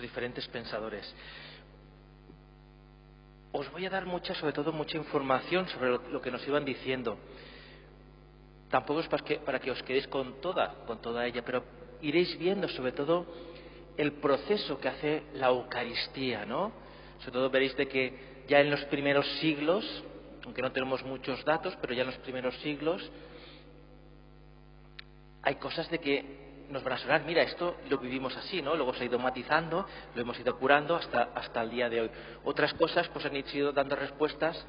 diferentes pensadores. Os voy a dar sobre todo mucha información sobre lo que nos iban diciendo. Tampoco es para que os quedéis con toda ella, pero iréis viendo sobre todo el proceso que hace la Eucaristía, ¿no? Sobre todo veréis de que ya en los primeros siglos, aunque no tenemos muchos datos, pero ya en los primeros siglos hay cosas de que nos van a sonar, mira, esto lo vivimos así, ¿no? Luego se ha ido matizando, lo hemos ido curando hasta el día de hoy. Otras cosas pues han ido dando respuestas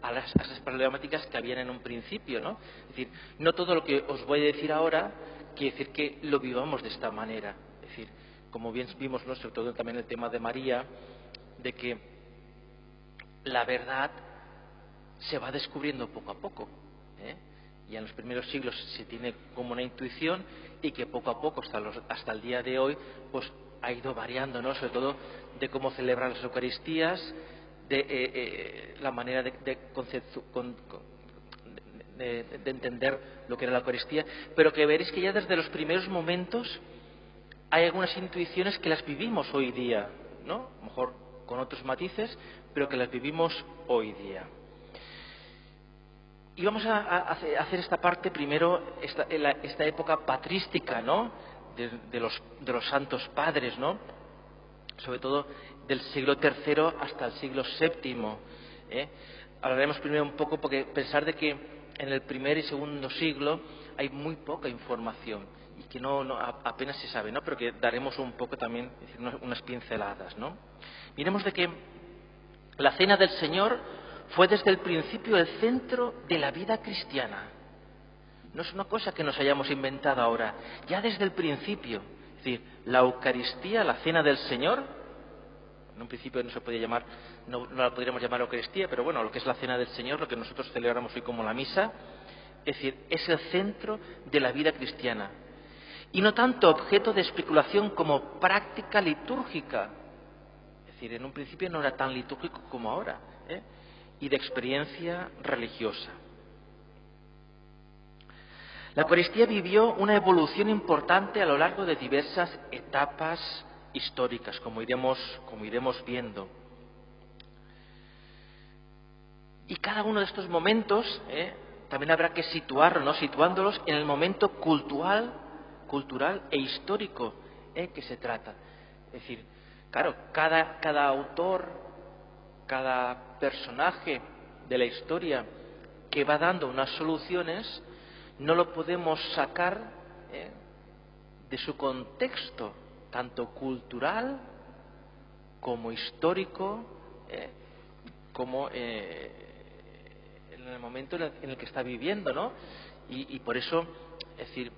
a esas problemáticas que habían en un principio, ¿no? Es decir, no todo lo que os voy a decir ahora quiere decir que lo vivamos de esta manera. Es decir, como bien vimos, ¿no? Sobre todo también el tema de María, de que la verdad se va descubriendo poco a poco, ¿eh? Y en los primeros siglos se tiene como una intuición y que poco a poco hasta el día de hoy pues ha ido variando, ¿no? Sobre todo de cómo celebrar las Eucaristías, de la manera de entender lo que era la Eucaristía, pero que veréis que ya desde los primeros momentos hay algunas intuiciones que las vivimos hoy día, ¿no? A lo mejor con otros matices, pero que las vivimos hoy día. Y vamos a hacer esta parte primero, esta época patrística, ¿no? De los santos padres, ¿no? Sobre todo del siglo III hasta el siglo VII. Hablaremos primero un poco, porque pensar de que en el primer y segundo siglo hay muy poca información y que apenas se sabe, ¿no? Pero que daremos un poco también, es decir, unas pinceladas, ¿no? Miremos de que la Cena del Señor fue desde el principio el centro de la vida cristiana. No es una cosa que nos hayamos inventado ahora, ya desde el principio. Es decir, la Eucaristía, la Cena del Señor, en un principio no se podía llamar, no la podríamos llamar Eucaristía, pero bueno, lo que es la Cena del Señor, lo que nosotros celebramos hoy como la misa, es decir, es el centro de la vida cristiana. Y no tanto objeto de especulación como práctica litúrgica. Es decir, en un principio no era tan litúrgico como ahora, y de experiencia religiosa. La Eucaristía vivió una evolución importante a lo largo de diversas etapas históricas, como iremos viendo. Y cada uno de estos momentos también habrá que situándolos en el momento cultural e histórico que se trata. Es decir, claro, cada autor, cada personaje de la historia que va dando unas soluciones, no lo podemos sacar de su contexto, tanto cultural como histórico, como en el momento en el que está viviendo, ¿no? Y por eso, es decir,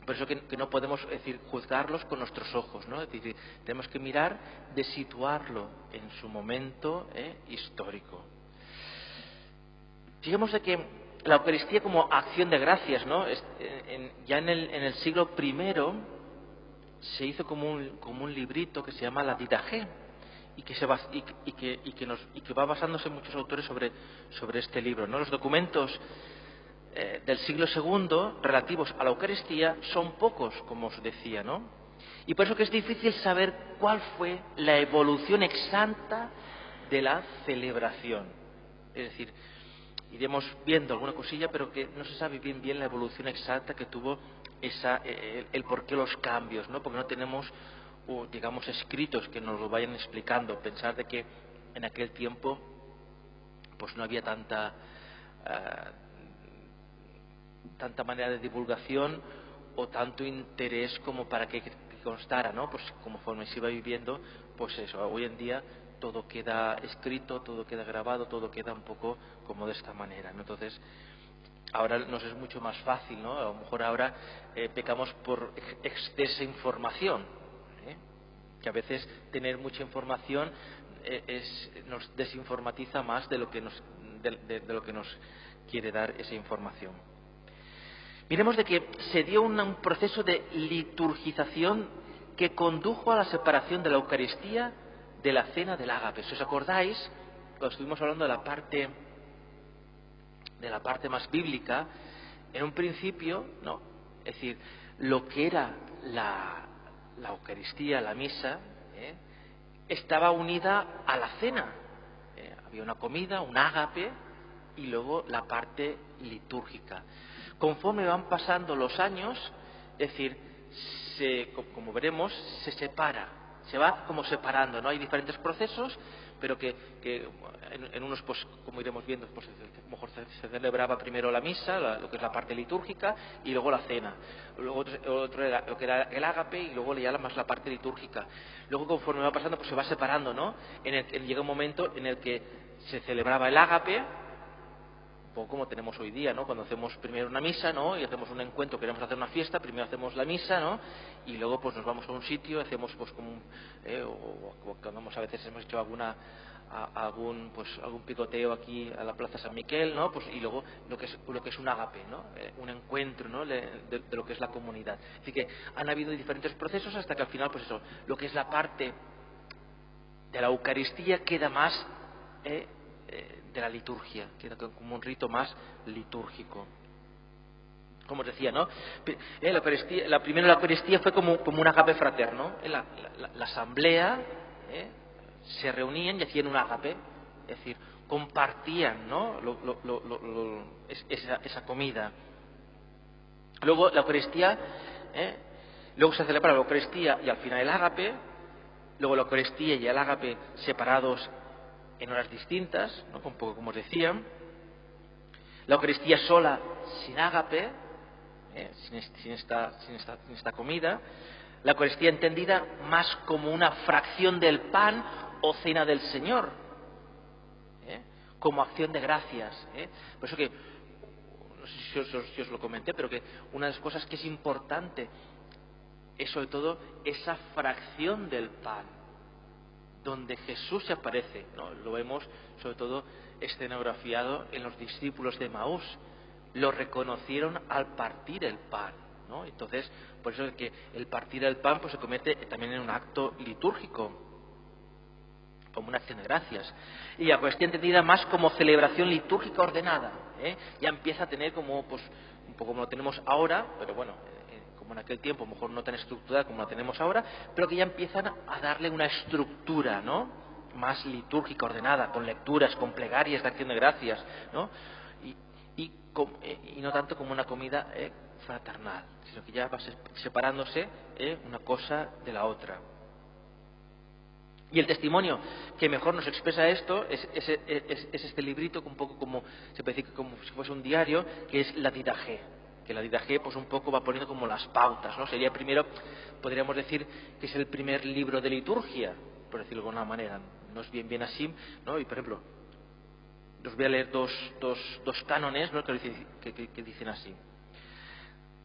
por eso que no podemos, es decir, juzgarlos con nuestros ojos, ¿no? Es decir, tenemos que mirar de situarlo en su momento histórico. Fijemos de que la Eucaristía como acción de gracias, ¿no? Ya en el siglo I se hizo como un librito que se llama la Didache y que va basándose en muchos autores sobre este libro, ¿no? Los documentos del siglo II relativos a la Eucaristía son pocos, como os decía, ¿no? Y por eso que es difícil saber cuál fue la evolución exacta de la celebración. Es decir, iremos viendo alguna cosilla, pero que no se sabe bien la evolución exacta que tuvo el por qué los cambios, ¿no? Porque no tenemos, digamos, escritos que nos lo vayan explicando. Pensar de que en aquel tiempo pues no había tanta manera de divulgación o tanto interés como para que constara, ¿no? Pues conforme se iba viviendo, pues eso, hoy en día todo queda escrito, todo queda grabado, todo queda un poco como de esta manera, ¿no? Entonces, ahora nos es mucho más fácil, ¿no? A lo mejor ahora pecamos por exceso de información, que a veces tener mucha información nos desinformatiza más de lo que nos quiere dar esa información. Miremos de que se dio un proceso de liturgización que condujo a la separación de la Eucaristía de la cena del ágape. Si os acordáis, cuando estuvimos hablando de la parte más bíblica, en un principio, ¿no? Es decir, lo que era la Eucaristía, la misa, estaba unida a la cena. Había una comida, un ágape, y luego la parte litúrgica. Conforme van pasando los años, es decir, como veremos, se separa, se va como separando, ¿no? Hay diferentes procesos, pero que en unos, pues, como iremos viendo, pues a lo mejor se celebraba primero la misa, lo que es la parte litúrgica, y luego la cena. Luego otro era lo que era el ágape, y luego ya más la parte litúrgica. Luego, conforme va pasando, pues se va separando, ¿no? Llega un momento en el que se celebraba el ágape, un poco como tenemos hoy día, ¿no? Cuando hacemos primero una misa, ¿no? Y hacemos un encuentro, queremos hacer una fiesta, primero hacemos la misa, ¿no? Y luego pues nos vamos a un sitio, hacemos pues como o cuando a veces hemos hecho algún picoteo aquí a la Plaza San Miquel, ¿no? Pues y luego lo que es un ágape, ¿no? Un encuentro, ¿no? De lo que es la comunidad. Así que han habido diferentes procesos hasta que al final, pues eso, lo que es la parte de la Eucaristía queda más de la liturgia, queda como un rito más litúrgico. Como os decía, ¿no? La primera Eucaristía fue como un agape fraterno. La asamblea se reunían y hacían un agape, es decir, compartían, ¿no? Esa comida. Luego la Eucaristía, luego se celebra la Eucaristía y al final el ágape. Luego la Eucaristía y el ágape separados en horas distintas, ¿no? Un poco como os decía. La Eucaristía sola, sin ágape, sin esta comida. La Eucaristía entendida más como una fracción del pan o cena del Señor, como acción de gracias. Por eso que, no sé si os lo comenté, pero que una de las cosas que es importante es sobre todo esa fracción del pan, donde Jesús se aparece, ¿no? Lo vemos sobre todo escenografiado en los discípulos de Maús. Lo reconocieron al partir el pan, ¿no? Entonces, por eso es que el partir el pan pues se convierte también en un acto litúrgico, como una acción de gracias. Y la Eucaristía entendida más como celebración litúrgica ordenada, ya empieza a tener como, pues, un poco como lo tenemos ahora, pero bueno, como en aquel tiempo, a lo mejor no tan estructurada como la tenemos ahora, pero que ya empiezan a darle una estructura, ¿no? Más litúrgica, ordenada, con lecturas, con plegarias de acción de gracias, ¿no? Y no tanto como una comida fraternal, sino que ya va separándose una cosa de la otra. Y el testimonio que mejor nos expresa esto es este librito, un poco como se puede decir, como si fuese un diario, que es la Didache. Que la Didache pues un poco va poniendo como las pautas, ¿no? Sería primero, podríamos decir que es el primer libro de liturgia, por decirlo de alguna manera. No es bien así, ¿no? Y por ejemplo, os voy a leer dos cánones, ¿no? que dicen así.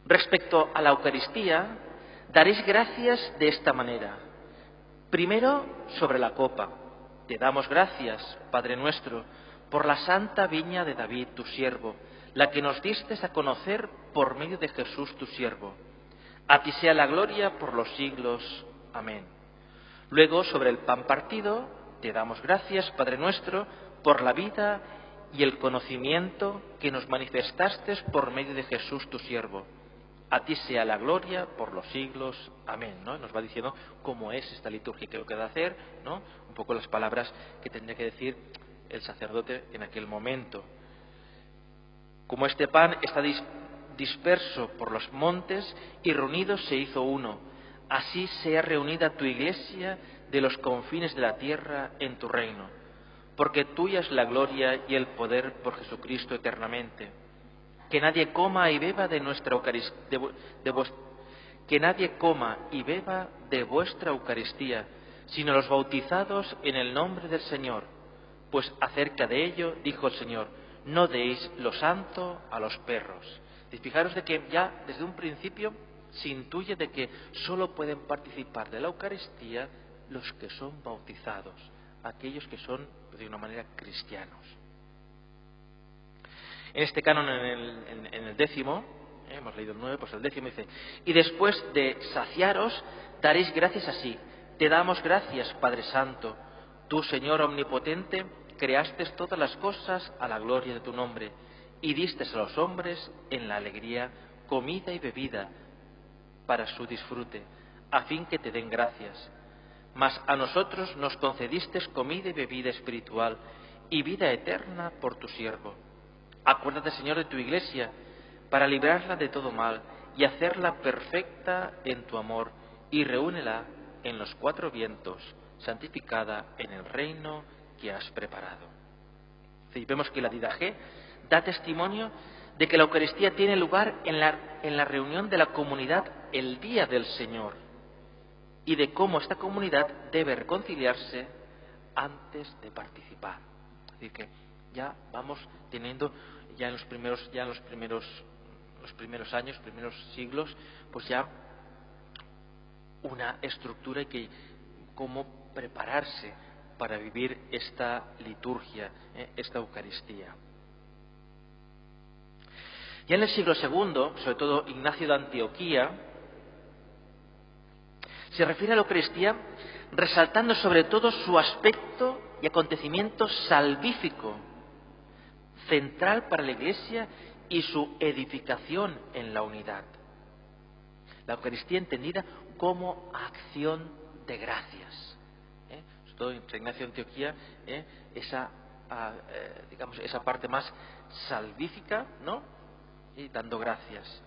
Respecto a la Eucaristía, daréis gracias de esta manera. Primero, sobre la copa. Te damos gracias, Padre nuestro, por la santa viña de David, tu siervo, la que nos distes a conocer por medio de Jesús, tu siervo. A ti sea la gloria por los siglos. Amén. Luego, sobre el pan partido, te damos gracias, Padre nuestro, por la vida y el conocimiento que nos manifestaste por medio de Jesús, tu siervo. A ti sea la gloria por los siglos. Amén, ¿no? Nos va diciendo cómo es esta liturgia que lo que da hacer, ¿no? Un poco las palabras que tendría que decir el sacerdote en aquel momento. Como este pan está disperso por los montes y reunido se hizo uno, así sea reunida tu iglesia de los confines de la tierra en tu reino, porque tuya es la gloria y el poder por Jesucristo eternamente. Que nadie coma y beba de nuestra Eucaristía, que nadie coma y beba de vuestra Eucaristía, sino los bautizados en el nombre del Señor. Pues acerca de ello dijo el Señor: no deis lo santo a los perros. Y fijaros de que ya desde un principio se intuye de que solo pueden participar de la Eucaristía los que son bautizados, aquellos que son de una manera cristianos. En este canon, en el 10º, hemos leído el 9, pues el 10º dice: y después de saciaros, daréis gracias así. Te damos gracias, Padre Santo. Tú, Señor omnipotente, creaste todas las cosas a la gloria de tu nombre, y diste a los hombres en la alegría comida y bebida para su disfrute. a fin que te den gracias. Mas a nosotros nos concediste comida y bebida espiritual y vida eterna por tu siervo. Acuérdate, Señor, de tu Iglesia, para librarla de todo mal y hacerla perfecta en tu amor, y reúnela en los cuatro vientos, santificada en el reino que has preparado. Y vemos que la Didaché da testimonio de que la Eucaristía tiene lugar en la reunión de la comunidad el día del Señor, y de cómo esta comunidad debe reconciliarse antes de participar. Es decir, que ya vamos teniendo ya en los primeros años, primeros siglos, pues ya una estructura y que cómo prepararse para vivir esta liturgia, esta Eucaristía. Ya en el siglo II, sobre todo Ignacio de Antioquía, se refiere a la Eucaristía resaltando sobre todo su aspecto y acontecimiento salvífico, central para la Iglesia y su edificación en la unidad. La Eucaristía entendida como acción de gracias. Sobre todo en Ignacio de Antioquía, esa parte más salvífica, ¿no? Y dando gracias.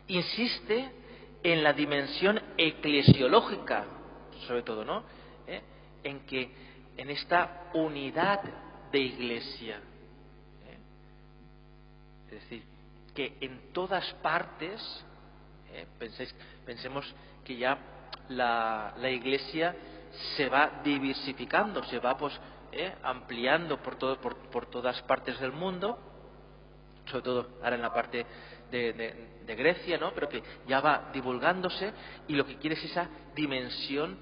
Insiste en la dimensión eclesiológica, sobre todo, ¿no? En esta unidad de Iglesia. Es decir, que en todas partes, pensemos que ya la Iglesia se va diversificando, se va ampliando por todas partes del mundo, sobre todo ahora en la parte de Grecia, ¿no? Pero que ya va divulgándose, y lo que quiere es esa dimensión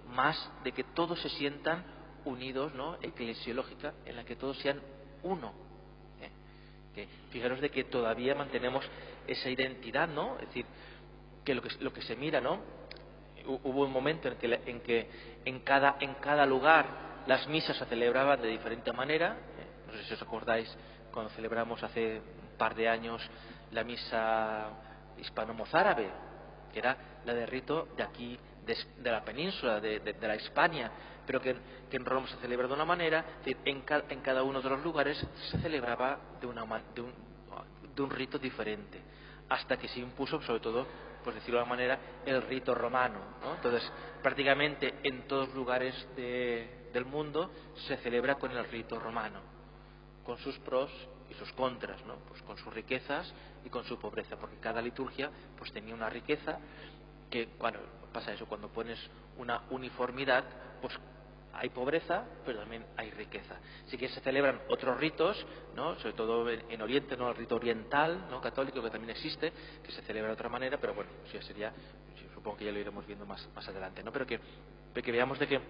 más de que todos se sientan unidos, ¿no? Eclesiológica, en la que todos sean uno. Que fijaros de que todavía mantenemos esa identidad, ¿no? Es decir, que lo que se mira, ¿no? Hubo un momento en que en cada lugar las misas se celebraban de diferente manera. No sé si os acordáis cuando celebramos hace un par de años la misa hispano-mozárabe, que era la de rito de aquí, de la península, de la Hispania, pero que en Roma se celebra de una manera. Es decir, en cada uno de los lugares se celebraba de un rito diferente, hasta que se impuso, sobre todo, pues decirlo de alguna manera, el rito romano, ¿no? Entonces, prácticamente en todos los lugares del mundo se celebra con el rito romano, con sus pros y sus contras, ¿no? Pues con sus riquezas y con su pobreza, porque cada liturgia pues tenía una riqueza que, bueno, pasa eso, cuando pones una uniformidad, pues hay pobreza, pero también hay riqueza. Sí que se celebran otros ritos, ¿no? Sobre todo en Oriente, ¿no? El rito oriental, ¿no? Católico, que también existe, que se celebra de otra manera, pero bueno, eso ya sería, supongo que ya lo iremos viendo más adelante, ¿no? Pero que veamos de que,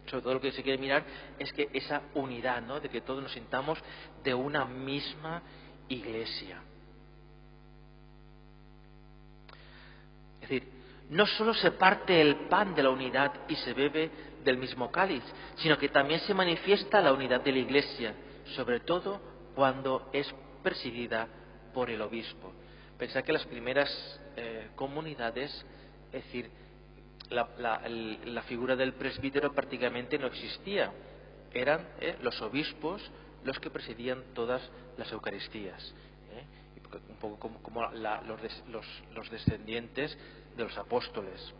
sobre todo lo que se quiere mirar es que esa unidad, ¿no? De que todos nos sintamos de una misma Iglesia. Es decir, no solo se parte el pan de la unidad y se bebe del mismo cáliz, sino que también se manifiesta la unidad de la Iglesia, sobre todo cuando es presidida por el obispo. Pensad que las primeras comunidades, es decir, la figura del presbítero prácticamente no existía. Eran los obispos los que presidían todas las Eucaristías. Un poco como los descendientes de los apóstoles.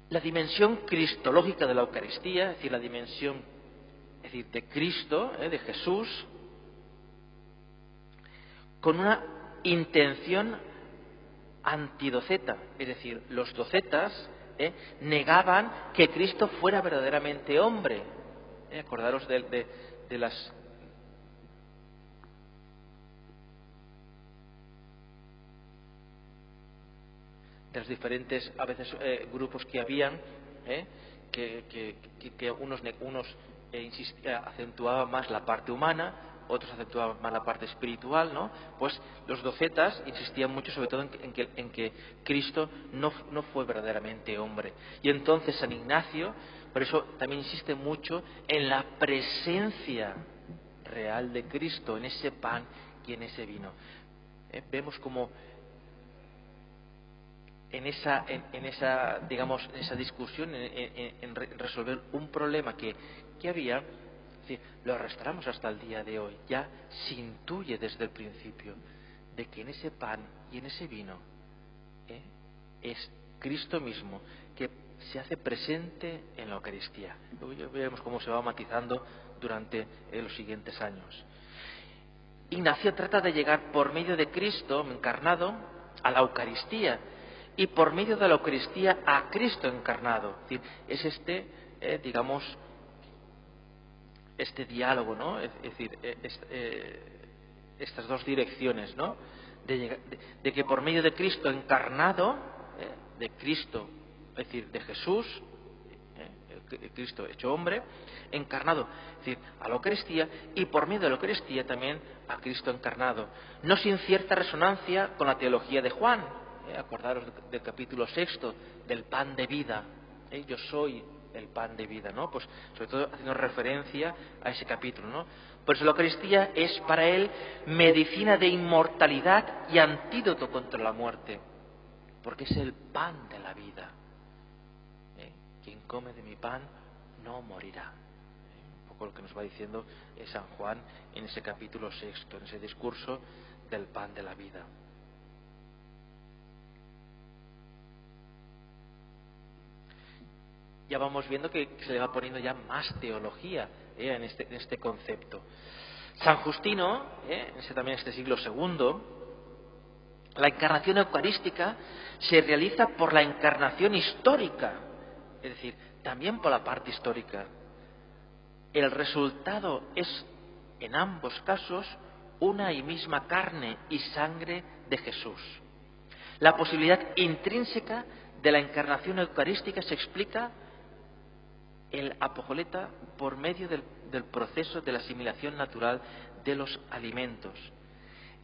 La dimensión cristológica de la Eucaristía, es decir, la dimensión de Cristo, de Jesús, con una intención antidoceta, es decir, los docetas negaban que Cristo fuera verdaderamente hombre. Acordaros de las diferentes a veces grupos que habían, que unos acentuaban más la parte humana, otros acentuaban más la parte espiritual, ¿no? Pues los docetas insistían mucho sobre todo en que Cristo no fue verdaderamente hombre. Y entonces San Ignacio, por eso también insiste mucho en la presencia real de Cristo en ese pan y en ese vino. vemos como en esa discusión, en resolver un problema que había, lo arrastramos hasta el día de hoy. Ya se intuye desde el principio de que en ese pan y en ese vino es Cristo mismo que se hace presente en la Eucaristía. Luego ya veremos cómo se va matizando durante los siguientes años. Ignacio trata de llegar por medio de Cristo encarnado a la Eucaristía y por medio de la Eucaristía a Cristo encarnado. Es decir, es este diálogo, ¿no? Es decir, estas dos direcciones, ¿no? De que por medio de Cristo encarnado, de Cristo, es decir, de Jesús, Cristo hecho hombre, encarnado, es decir, a la Eucaristía, y por medio de la Eucaristía también a Cristo encarnado. No sin cierta resonancia con la teología de Juan. Acordaros del capítulo 6 del pan de vida. Yo soy el pan de vida, ¿no? Pues sobre todo haciendo referencia a ese capítulo, ¿no? Por eso la Eucaristía es para él medicina de inmortalidad y antídoto contra la muerte, porque es el pan de la vida. Quien come de mi pan no morirá. Un poco lo que nos va diciendo San Juan en ese capítulo 6, en ese discurso del pan de la vida. Ya vamos viendo que se le va poniendo ya más teología en este concepto. San Justino, también en este siglo II, la encarnación eucarística se realiza por la encarnación histórica, es decir, también por la parte histórica. El resultado es, en ambos casos, una y misma carne y sangre de Jesús. La posibilidad intrínseca de la encarnación eucarística se explica el apologeta por medio del proceso de la asimilación natural de los alimentos.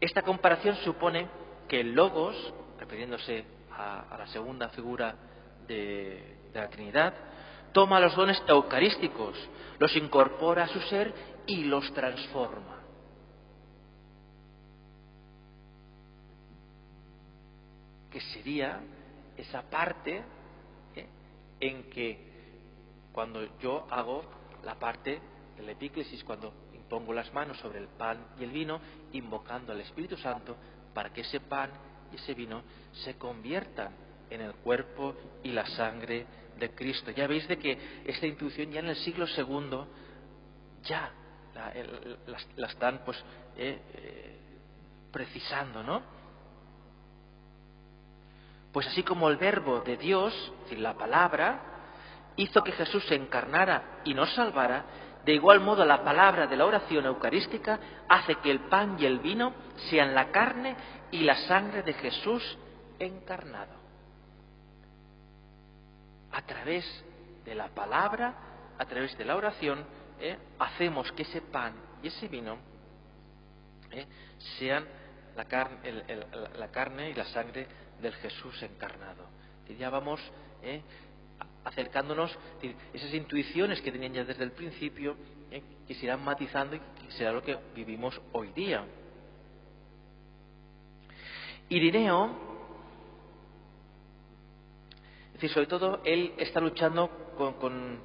Esta comparación supone que el Logos, refiriéndose a la segunda figura de la Trinidad, toma los dones eucarísticos, los incorpora a su ser y los transforma. Que sería esa parte en que cuando yo hago la parte del epíclesis, cuando impongo las manos sobre el pan y el vino, invocando al Espíritu Santo para que ese pan y ese vino se conviertan en el cuerpo y la sangre de Cristo. Ya veis de que esta intuición ya en el siglo II ya la están precisando, ¿no? Pues así como el verbo de Dios, es decir, la palabra, hizo que Jesús se encarnara y nos salvara, de igual modo la palabra de la oración eucarística hace que el pan y el vino sean la carne y la sangre de Jesús encarnado. A través de la palabra, a través de la oración, hacemos que ese pan y ese vino sean la carne y la sangre del Jesús encarnado. Y ya vamos acercándonos, esas intuiciones que tenían ya desde el principio, que se irán matizando y que será lo que vivimos hoy día. Irineo, es decir, sobre todo él está luchando con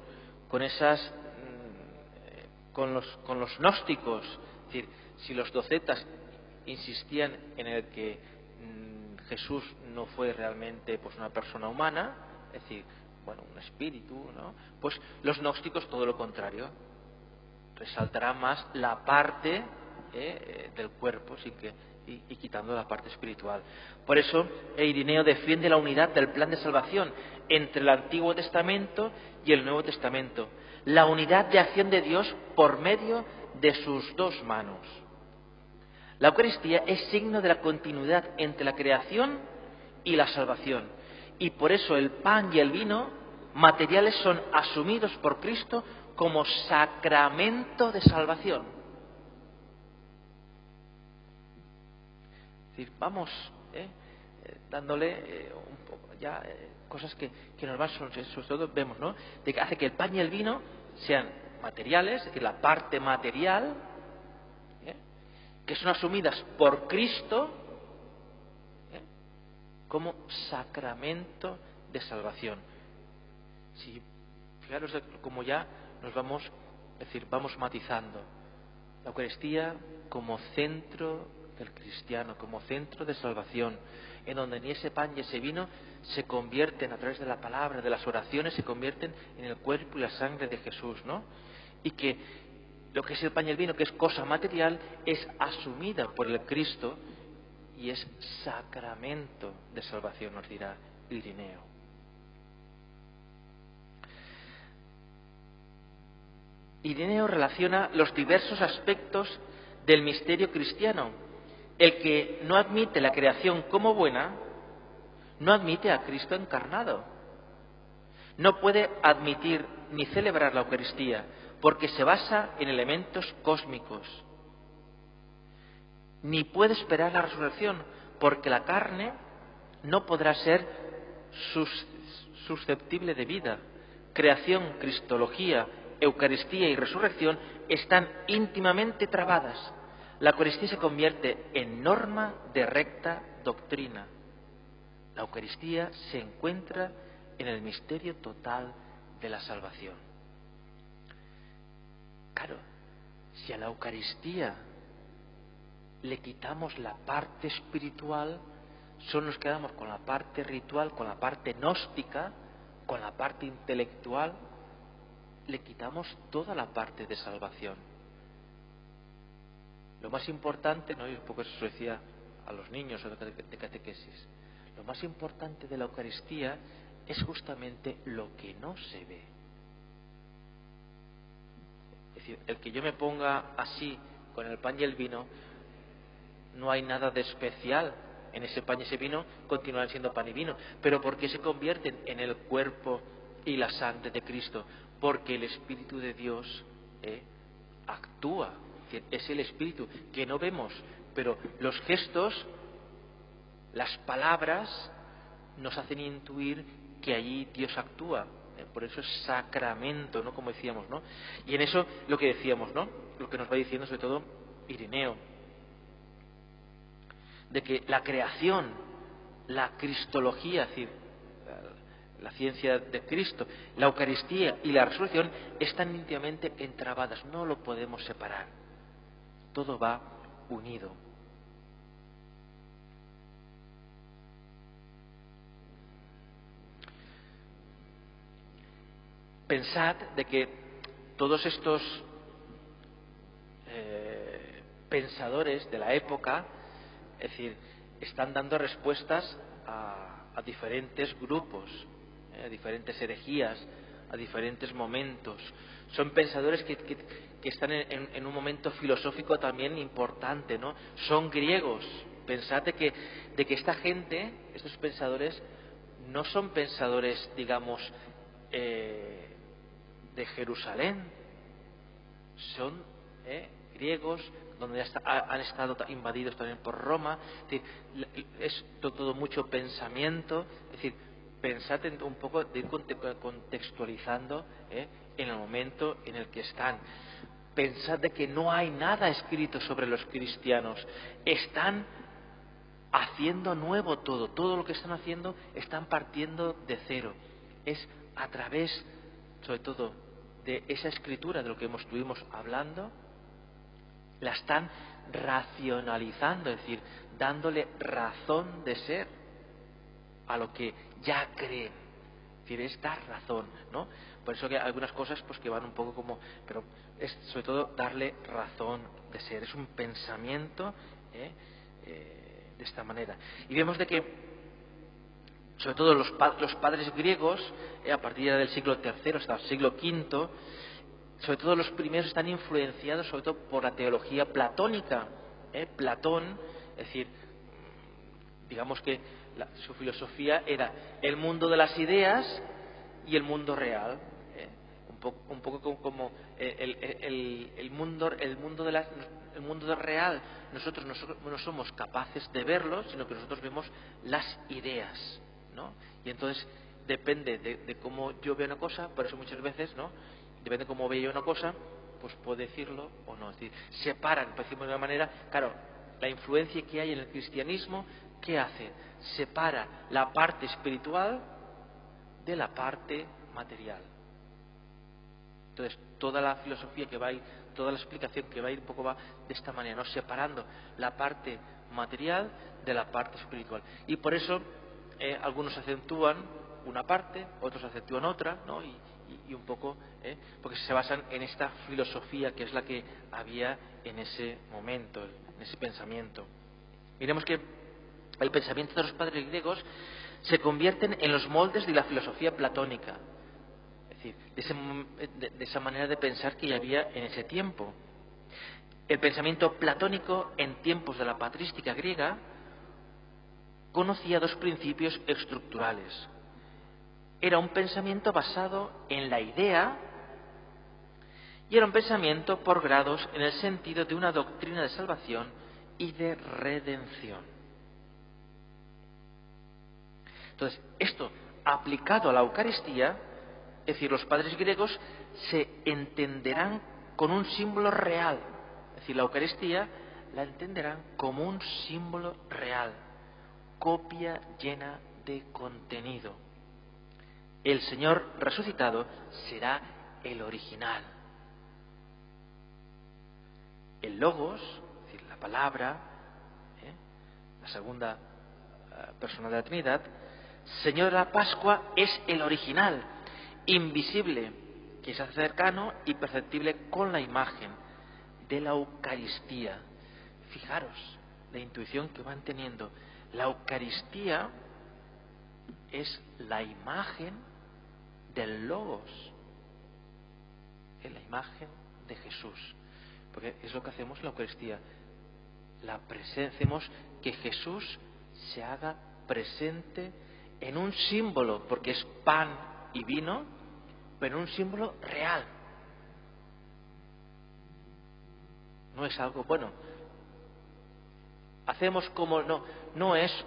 los gnósticos. Es decir, si los docetas insistían en el que Jesús no fue realmente una persona humana, es decir, un espíritu, ¿no? Pues los gnósticos todo lo contrario, resaltará más la parte del cuerpo y quitando la parte espiritual. Por eso Irineo defiende la unidad del plan de salvación entre el Antiguo Testamento y el Nuevo Testamento, la unidad de acción de Dios por medio de sus dos manos. La Eucaristía es signo de la continuidad entre la creación y la salvación, y por eso el pan y el vino materiales son asumidos por Cristo como sacramento de salvación. Es decir, vamos dándole un poco ya cosas que nos van, sobre todo vemos, ¿no? De que hace que el pan y el vino sean materiales, es decir, la parte material, que son asumidas por Cristo como sacramento de salvación. Si, fijaros como ya nos vamos, es decir, vamos matizando. La Eucaristía como centro del cristiano, como centro de salvación, en donde ni ese pan y ese vino se convierten a través de la palabra, de las oraciones, se convierten en el cuerpo y la sangre de Jesús, ¿no? Y que lo que es el pan y el vino, que es cosa material, es asumida por el Cristo y es sacramento de salvación, nos dirá Irineo. Irineo relaciona los diversos aspectos del misterio cristiano. El que no admite la creación como buena, no admite a Cristo encarnado. No puede admitir ni celebrar la Eucaristía, porque se basa en elementos cósmicos. Ni puede esperar la resurrección, porque la carne no podrá ser susceptible de vida. Creación, cristología, Eucaristía y resurrección están íntimamente trabadas. La Eucaristía se convierte en norma de recta doctrina. La Eucaristía se encuentra en el misterio total de la salvación. Claro, si a la Eucaristía le quitamos la parte espiritual, solo nos quedamos con la parte ritual, con la parte gnóstica, con la parte intelectual, le quitamos toda la parte de salvación. Lo más importante, ¿no? Y un poco eso decía a los niños de catequesis, lo más importante de la Eucaristía es justamente lo que no se ve. Es decir, el que yo me ponga así con el pan y el vino, no hay nada de especial en ese pan y ese vino, continuarán siendo pan y vino. Pero ¿por qué se convierten en el cuerpo y la sangre de Cristo? Porque el Espíritu de Dios actúa. Es el Espíritu que no vemos, pero los gestos, las palabras nos hacen intuir que allí Dios actúa. Por eso es sacramento, ¿no? Como decíamos, ¿no? Y en eso lo que decíamos, ¿no? Lo que nos va diciendo sobre todo Irineo, de que la creación, la cristología, es decir, la ciencia de Cristo, la Eucaristía y la resurrección están íntimamente entrabadas, no lo podemos separar. Todo va unido. Pensad de que todos estos pensadores de la época, es decir, están dando respuestas a diferentes grupos, a diferentes herejías, a diferentes momentos. Son pensadores que están en un momento filosófico también importante, ¿no? Son griegos. Pensad de que esta gente, estos pensadores, no son pensadores, digamos, de Jerusalén. Son griegos, donde han estado invadidos también por Roma. Es decir, es todo mucho pensamiento. Es decir, pensad un poco de ir contextualizando en el momento en el que están. Pensad de que no hay nada escrito sobre los cristianos. Están haciendo nuevo todo. Todo lo que están haciendo están partiendo de cero. Es a través, sobre todo, de esa escritura de lo que estuvimos hablando, la están racionalizando, es decir, dándole razón de ser a lo que ya creen. Es decir, es dar razón, ¿no? Por eso que hay algunas cosas pues que van un poco como, pero es sobre todo darle razón de ser. Es un pensamiento de esta manera. Y vemos de que, sobre todo los padres griegos, a partir del siglo III hasta el siglo V, sobre todo los primeros están influenciados sobre todo por la teología platónica. Platón, es decir, digamos que su filosofía era el mundo de las ideas y el mundo real. Un poco como el mundo real. Nosotros no somos capaces de verlo, sino que nosotros vemos las ideas, ¿no? Y entonces depende de cómo yo veo una cosa, por eso muchas veces, ¿no? Depende de cómo veo yo una cosa, pues puedo decirlo o no. Es decir, separan, por decirlo de una manera, claro, la influencia que hay en el cristianismo ¿qué hace? Separa la parte espiritual de la parte material. Entonces, toda la filosofía que va a ir, toda la explicación que va a ir un poco va de esta manera, ¿no? Separando la parte material de la parte espiritual. Y por eso algunos acentúan una parte, otros acentúan otra, ¿no? Y un poco, porque se basan en esta filosofía que es la que había en ese momento, en ese pensamiento. Miremos que el pensamiento de los padres griegos se convierten en los moldes de la filosofía platónica, es decir, de esa manera de pensar que ya había en ese tiempo. El pensamiento platónico en tiempos de la patrística griega conocía dos principios estructurales. Era un pensamiento basado en la idea y era un pensamiento por grados en el sentido de una doctrina de salvación y de redención. Entonces, esto aplicado a la Eucaristía, es decir, los padres griegos se entenderán con un símbolo real. Es decir, la Eucaristía la entenderán como un símbolo real, copia llena de contenido. El Señor resucitado será el original. El Logos, es decir, la palabra, la segunda persona de la Trinidad, Señor de la Pascua, es el original, invisible, que se hace cercano y perceptible con la imagen de la Eucaristía. Fijaros la intuición que van teniendo. La Eucaristía es la imagen del Logos, es la imagen de Jesús, porque es lo que hacemos en la Eucaristía. Hacemos que Jesús se haga presente en un símbolo, porque es pan y vino, pero en un símbolo real. No es algo, bueno, hacemos como, no es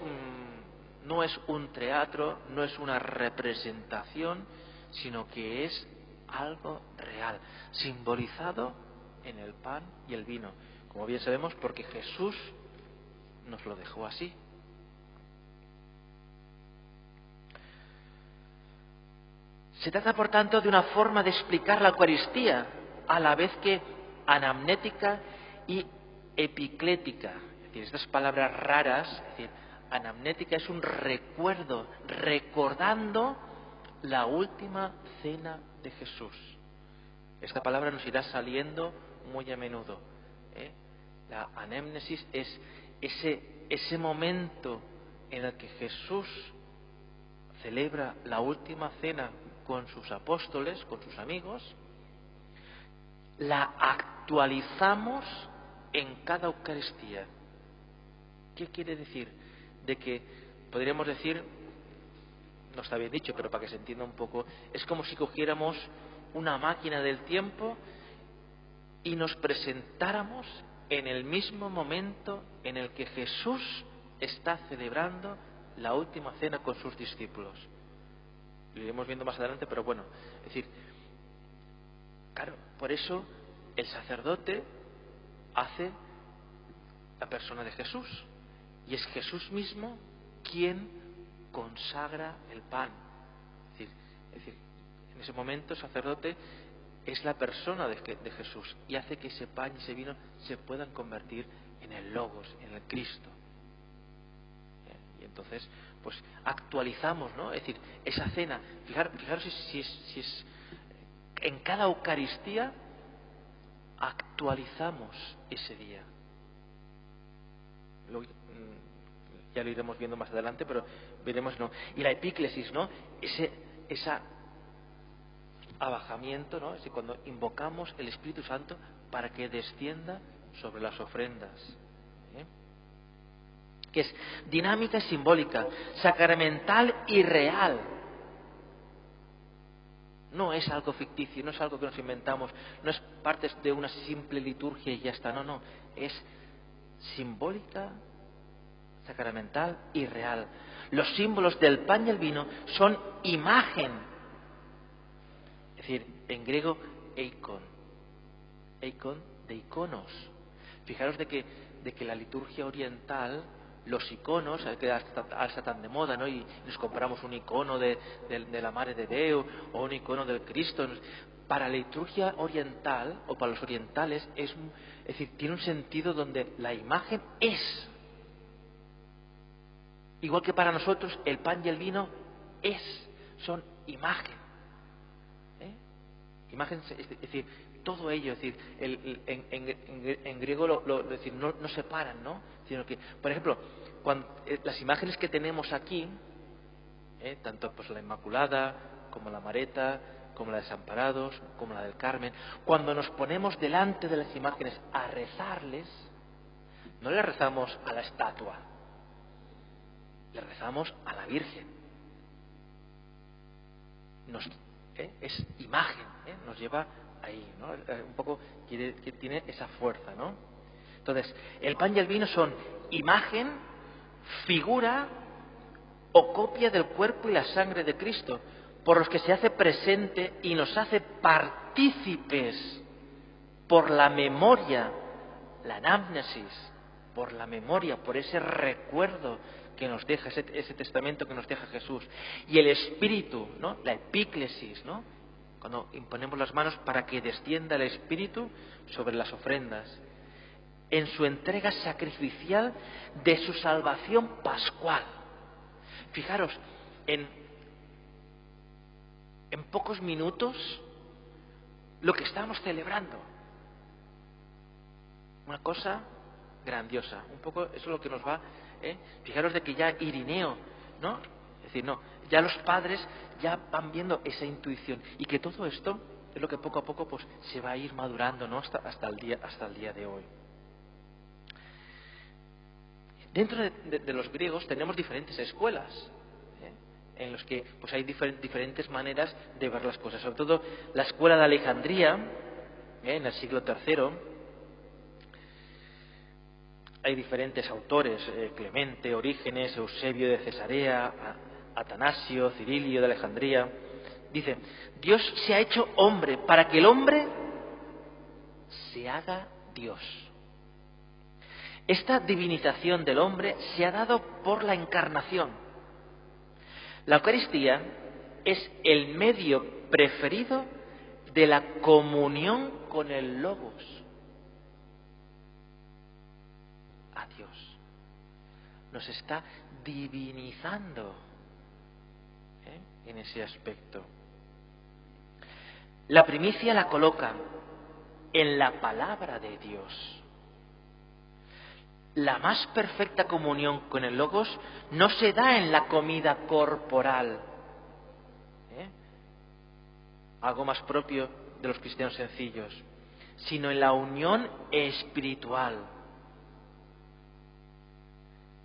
un teatro, no es una representación, sino que es algo real, simbolizado en el pan y el vino, como bien sabemos, porque Jesús nos lo dejó así. Se trata, por tanto, de una forma de explicar la Eucaristía, a la vez que anamnética y epiclética. Es decir, estas palabras raras, es decir, anamnética es un recuerdo, recordando la última cena de Jesús. Esta palabra nos irá saliendo muy a menudo. La anémnesis es ese momento en el que Jesús celebra la última cena con sus apóstoles, con sus amigos, la actualizamos en cada Eucaristía. ¿Qué quiere decir? De que podríamos decir, no está bien dicho, pero para que se entienda un poco, es como si cogiéramos una máquina del tiempo y nos presentáramos en el mismo momento en el que Jesús está celebrando la última cena con sus discípulos. Lo iremos viendo más adelante, pero bueno, es decir, claro, por eso el sacerdote hace la persona de Jesús, y es Jesús mismo quien consagra el pan. Es decir, en ese momento el sacerdote es la persona de Jesús y hace que ese pan y ese vino se puedan convertir en el Logos, en el Cristo. Y entonces, pues actualizamos, ¿no? Es decir, esa cena, fijaros si es en cada Eucaristía actualizamos ese día. Ya lo iremos viendo más adelante, pero veremos, ¿no? Y la epíclesis, ¿no? Ese abajamiento, ¿no? Es decir, cuando invocamos el Espíritu Santo para que descienda sobre las ofrendas, que es dinámica y simbólica, sacramental y real. No es algo ficticio, no es algo que nos inventamos, no es parte de una simple liturgia y ya está, no, es simbólica, sacramental y real. Los símbolos del pan y el vino son imagen, es decir, en griego eikon de iconos. Fijaros de que la liturgia oriental Los iconos, que ahora está tan de moda, ¿no? Y nos compramos un icono de la Madre de Déu o un icono del Cristo. Para la liturgia oriental o para los orientales es decir, tiene un sentido donde la imagen es. Igual que para nosotros el pan y el vino son imagen. Imagen, es decir, todo ello, es decir, en griego es decir, no separan, ¿no? Sino que, por ejemplo, las imágenes que tenemos aquí, tanto pues la Inmaculada como la Mareta, como la de Desamparados, como la del Carmen, cuando nos ponemos delante de las imágenes a rezarles, no le rezamos a la estatua, le rezamos a la Virgen. Es imagen, nos lleva ahí, ¿no? Un poco que tiene esa fuerza, ¿no? Entonces, el pan y el vino son imagen, figura o copia del cuerpo y la sangre de Cristo, por los que se hace presente y nos hace partícipes por la memoria, la anamnesis, por la memoria, por ese recuerdo que nos deja, ese testamento que nos deja Jesús. Y el Espíritu, ¿no? La epíclesis, ¿no? Cuando imponemos las manos para que descienda el Espíritu sobre las ofrendas, en su entrega sacrificial de su salvación pascual. Fijaros, en pocos minutos lo que estamos celebrando. Una cosa grandiosa. Un poco eso es lo que nos va. Fijaros de que ya Irineo, ¿no? Es decir, no, ya los padres ya van viendo esa intuición y que todo esto es lo que poco a poco pues se va a ir madurando, ¿no? hasta el día de hoy. Dentro de los griegos tenemos diferentes escuelas, en los que pues hay diferentes maneras de ver las cosas. Sobre todo la escuela de Alejandría, en el siglo III, hay diferentes autores, Clemente, Orígenes, Eusebio de Cesarea, Atanasio, Cirilio de Alejandría. Dice, Dios se ha hecho hombre para que el hombre se haga Dios. Esta divinización del hombre se ha dado por la encarnación. La Eucaristía es el medio preferido de la comunión con el Logos. A Dios. Nos está divinizando en ese aspecto. La primicia la coloca en la palabra de Dios. La más perfecta comunión con el Logos no se da en la comida corporal, algo más propio de los cristianos sencillos, sino en la unión espiritual.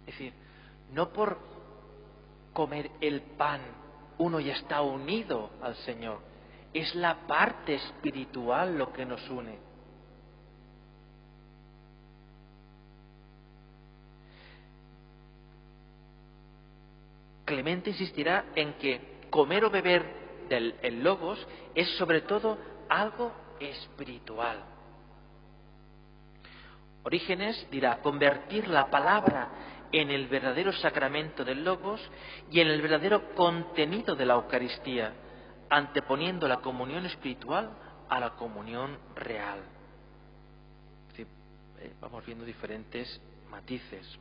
Es decir, no por comer el pan uno ya está unido al Señor, es la parte espiritual lo que nos une. Clemente insistirá en que comer o beber del Logos es sobre todo algo espiritual. Orígenes dirá, convertir la palabra en el verdadero sacramento del Logos y en el verdadero contenido de la Eucaristía, anteponiendo la comunión espiritual a la comunión real. Sí, vamos viendo diferentes matices.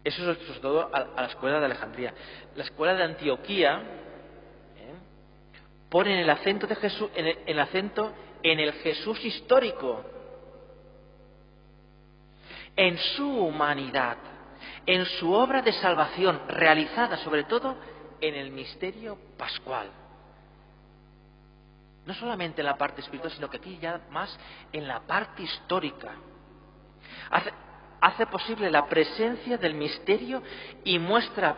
Eso es sobre todo a la escuela de Alejandría. La escuela de Antioquía pone el acento de Jesús, el acento en el Jesús histórico, en su humanidad, en su obra de salvación, realizada sobre todo en el misterio pascual. No solamente en la parte espiritual, sino que aquí ya más en la parte histórica. Hace posible la presencia del misterio y nuestra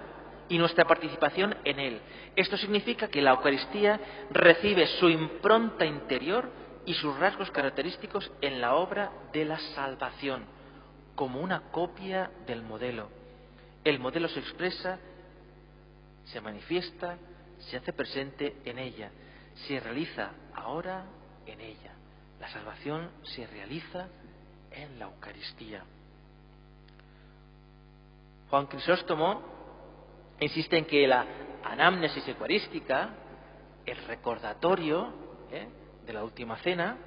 participación en él. Esto significa que la Eucaristía recibe su impronta interior y sus rasgos característicos en la obra de la salvación, como una copia del modelo. El modelo se expresa, se manifiesta, se hace presente en ella, se realiza ahora en ella. La salvación se realiza en la Eucaristía. Juan Crisóstomo insiste en que la anamnesis eucarística, el recordatorio de la última cena,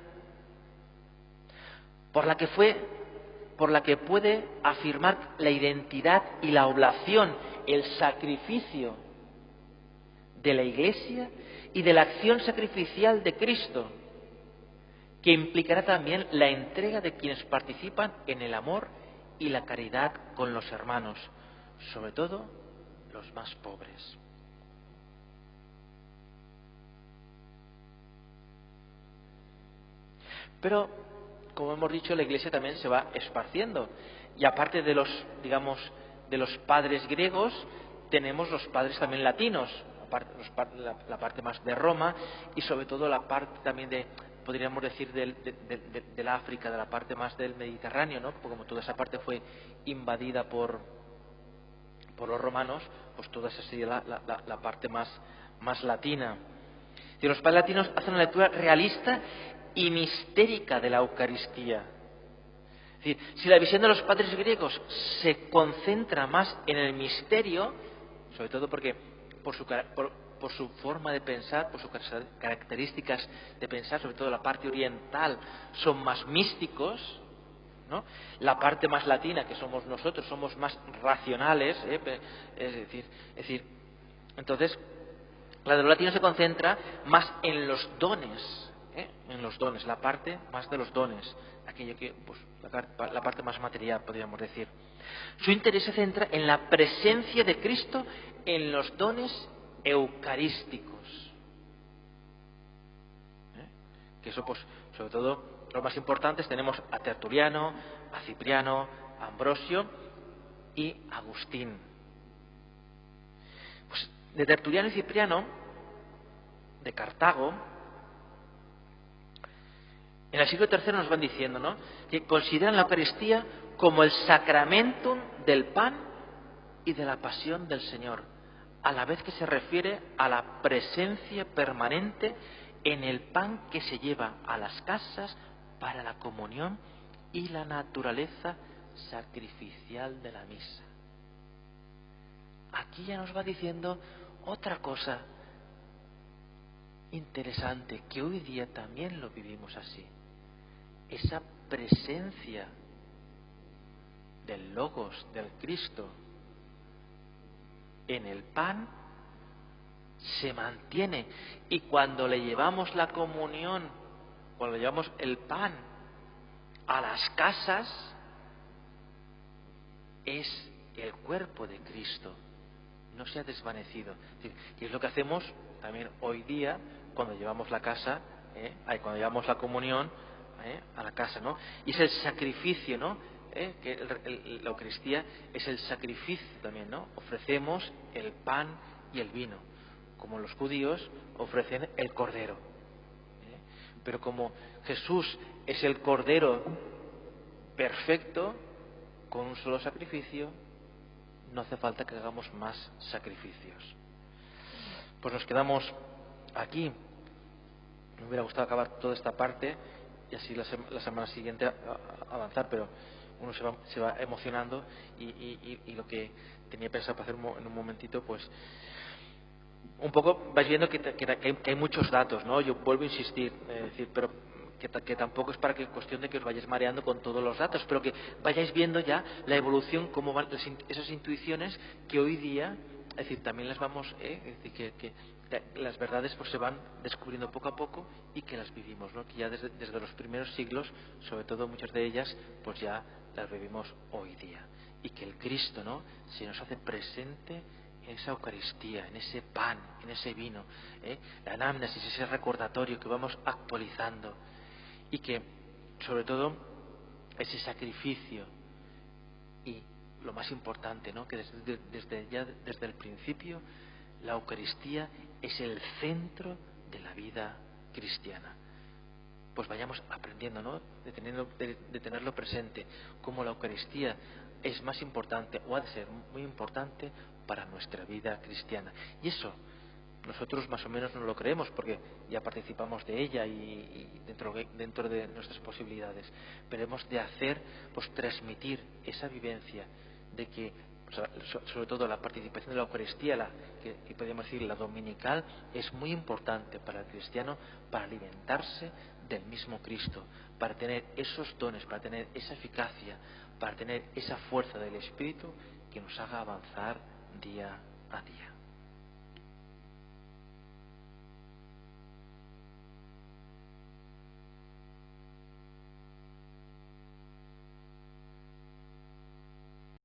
por la que puede afirmar la identidad y la oblación, el sacrificio de la Iglesia y de la acción sacrificial de Cristo, que implicará también la entrega de quienes participan en el amor y la caridad con los hermanos, sobre todo los más pobres. Pero, como hemos dicho, la Iglesia también se va esparciendo. Y aparte de los, digamos, de los padres griegos, tenemos los padres también latinos, la parte más de Roma y sobre todo la parte también de, podríamos decir, de la África, de la parte más del Mediterráneo, ¿no? Porque como toda esa parte fue invadida por los romanos, pues toda esa sería la parte más latina. Y los padres latinos hacen una lectura realista y mistérica de la Eucaristía. Es decir, si la visión de los padres griegos se concentra más en el misterio, sobre todo porque por su forma de pensar, por sus características de pensar, sobre todo la parte oriental, son más místicos, ¿no? La parte más latina, que somos nosotros, somos más racionales, es decir, entonces la de los latinos se concentra más en los dones, en los dones, la parte más de los dones, aquello que, pues, la parte más material, podríamos decir. Su interés se centra en la presencia de Cristo en los dones eucarísticos, que eso, pues, sobre todo los más importantes tenemos a Tertuliano, a Cipriano, a Ambrosio y Agustín. Pues de Tertuliano y Cipriano, de Cartago, en el siglo III nos van diciendo, ¿no?, que consideran la Eucaristía como el sacramentum del pan y de la pasión del Señor, a la vez que se refiere a la presencia permanente en el pan que se lleva a las casas para la comunión y la naturaleza sacrificial de la misa. Aquí ya nos va diciendo otra cosa interesante, que hoy día también lo vivimos así. Esa presencia del Logos, del Cristo, en el pan se mantiene, y cuando le llevamos la comunión, cuando le llevamos el pan a las casas, es el cuerpo de Cristo, no se ha desvanecido. Y es lo que hacemos también hoy día cuando llevamos la casa, cuando llevamos la comunión a la casa, ¿no? Y es el sacrificio, ¿no? Que la Eucaristía es el sacrificio también, ¿no? Ofrecemos el pan y el vino, como los judíos ofrecen el cordero. Pero como Jesús es el cordero perfecto, con un solo sacrificio, no hace falta que hagamos más sacrificios. Pues nos quedamos aquí. Me hubiera gustado acabar toda esta parte y así la semana siguiente avanzar, pero uno se va emocionando y lo que tenía pensado para hacer en un momentito, pues un poco vais viendo que hay muchos datos, ¿no? Yo vuelvo a insistir, decir, pero que tampoco es para que cuestión de que os vayáis mareando con todos los datos, pero que vayáis viendo ya la evolución, cómo van esas intuiciones que hoy día, es decir, también las vamos, es decir, que las verdades pues se van descubriendo poco a poco y que las vivimos, ¿no? Que ya desde los primeros siglos, sobre todo muchas de ellas, pues ya las vivimos hoy día, y que el Cristo, ¿no?, se nos hace presente en esa Eucaristía, en ese pan, en ese vino, la anamnesis, ese recordatorio que vamos actualizando, y que sobre todo ese sacrificio, y lo más importante, ¿no?, que desde el principio la Eucaristía es el centro de la vida cristiana. Pues vayamos aprendiendo, ¿no?, de tenerlo presente, como la Eucaristía es más importante, o ha de ser muy importante para nuestra vida cristiana. Y eso nosotros más o menos no lo creemos, porque ya participamos de ella y dentro de nuestras posibilidades. Pero hemos de hacer, pues transmitir esa vivencia de que sobre todo la participación de la Eucaristía, que podríamos decir la dominical, es muy importante para el cristiano para alimentarse del mismo Cristo, para tener esos dones, para tener esa eficacia, para tener esa fuerza del Espíritu que nos haga avanzar día a día.